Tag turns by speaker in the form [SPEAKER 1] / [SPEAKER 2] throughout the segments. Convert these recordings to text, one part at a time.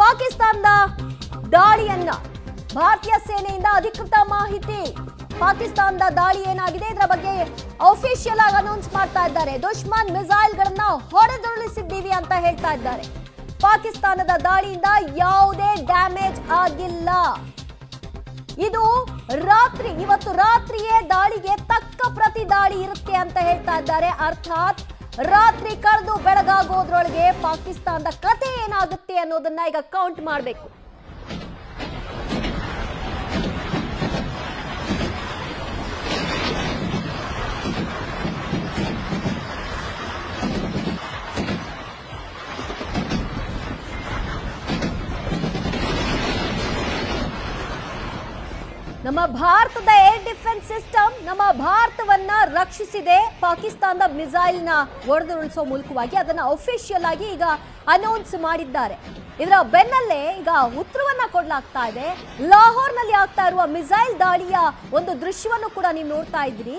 [SPEAKER 1] ಪಾಕಿಸ್ತಾನದ ದಾಳಿಯನ್ನ ಭಾರತೀಯ ಸೇನೆಯಿಂದ ಅಧಿಕೃತ ಮಾಹಿತಿ. ಪಾಕಿಸ್ತಾನದ ದಾಳಿ ಏನಾಗಿದೆ ಇದರ ಬಗ್ಗೆ ಅಫಿಷಿಯಲ್ ಆಗಿ ಅನೌನ್ಸ್ ಮಾಡ್ತಾ ಇದ್ದಾರೆ. ದುಶ್ಮನ್ ಮಿಸೈಲ್ ಗಳನ್ನ ಹೊಡೆದುರುಳಿಸಿದ್ದೀವಿ ಅಂತ ಹೇಳ್ತಾ ಇದ್ದಾರೆ. ಪಾಕಿಸ್ತಾನದ ದಾಳಿಯಿಂದ ಯಾವುದೇ ಡ್ಯಾಮೇಜ್ ಆಗಿಲ್ಲ. ಇದು ಇವತ್ತು ರಾತ್ರಿಯೇ ದಾಳಿಗೆ ತಕ್ಕ ಪ್ರತಿ ದಾಳಿ ಇರುತ್ತೆ ಅಂತ ಹೇಳ್ತಾ ಇದ್ದಾರೆ. ಅರ್ಥಾತ್ ರಾತ್ರಿ ಕಳೆದು ಬೆಳಗಾಗೋದ್ರೊಳಗೆ ಪಾಕಿಸ್ತಾನದ ಕತೆ ಏನಾಗುತ್ತೆ ಅನ್ನೋದನ್ನ ಈಗ ಕೌಂಟ್ ಮಾಡಬೇಕು. ನಮ್ಮ ಭಾರತದ ಏರ್ ಡಿಫೆನ್ಸ್ ಸಿಸ್ಟಮ್ ನಮ್ಮ ಭಾರತವನ್ನ ರಕ್ಷಿಸಿದೆ. ಪಾಕಿಸ್ತಾನದ ಮಿಸೈಲ್ ನ ಹೊಡೆದುರುಳಿಸೋ ಮೂಲಕವಾಗಿ ಅದನ್ನ ಅಫಿಷಿಯಲ್ ಆಗಿ ಈಗ ಅನೌನ್ಸ್ ಮಾಡಿದ್ದಾರೆ. ಇದರ ಬೆನ್ನಲ್ಲೇ ಈಗ ಉತ್ತರವನ್ನ ಕೊಡಲಾಗ್ತಾ ಇದೆ. ಲಾಹೋರ್ನಲ್ಲಿ ಆಗ್ತಾ ಇರುವ ಮಿಸೈಲ್ ದಾಳಿಯ ಒಂದು ದೃಶ್ಯವನ್ನು ಕೂಡ ನೀವು ನೋಡ್ತಾ ಇದ್ದೀರಿ.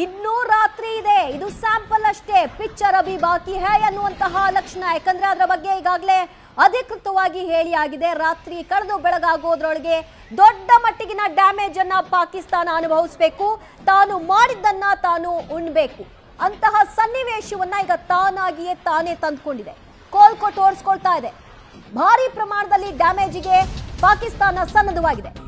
[SPEAKER 1] ಇನ್ನೂ ರಾತ್ರಿ ಇದೆ, ಇದು ಸ್ಯಾಂಪಲ್ ಅಷ್ಟೇ, ಪಿಕ್ಚರ್ ಅಭಿ ಬಾಕಿ ಹೈ ಅನ್ನುವಂತಹ ಲಕ್ಷಣ. ಯಾಕಂದ್ರೆ ಅದರ ಬಗ್ಗೆ ಈಗಾಗಲೇ ಅಧಿಕೃತವಾಗಿ ಹೇಳಿ ಆಗಿದೆ. ರಾತ್ರಿ ಕಳೆದು ಬೆಳಗಾಗೋದ್ರೊಳಗೆ ದೊಡ್ಡ ಮಟ್ಟಿಗಿನ ಡ್ಯಾಮೇಜ್ ಅನ್ನ ಪಾಕಿಸ್ತಾನ ಅನುಭವಿಸಬೇಕು, ತಾನು ಮಾಡಿದ್ದನ್ನ ತಾನು ಉಣ್ಬೇಕು ಅಂತಹ ಸನ್ನಿವೇಶವನ್ನ ಈಗ ತಾನಾಗಿಯೇ ತಾನೇ ತಂದುಕೊಂಡಿದೆ. ಕೋಲ್ ಕೊಟ್ಟು ಓಡಿಸ್ಕೊಳ್ತಾ ಇದೆ. ಭಾರಿ ಪ್ರಮಾಣದಲ್ಲಿ ಡ್ಯಾಮೇಜಿಗೆ ಪಾಕಿಸ್ತಾನ ಸನ್ನದ್ಧವಾಗಿದೆ.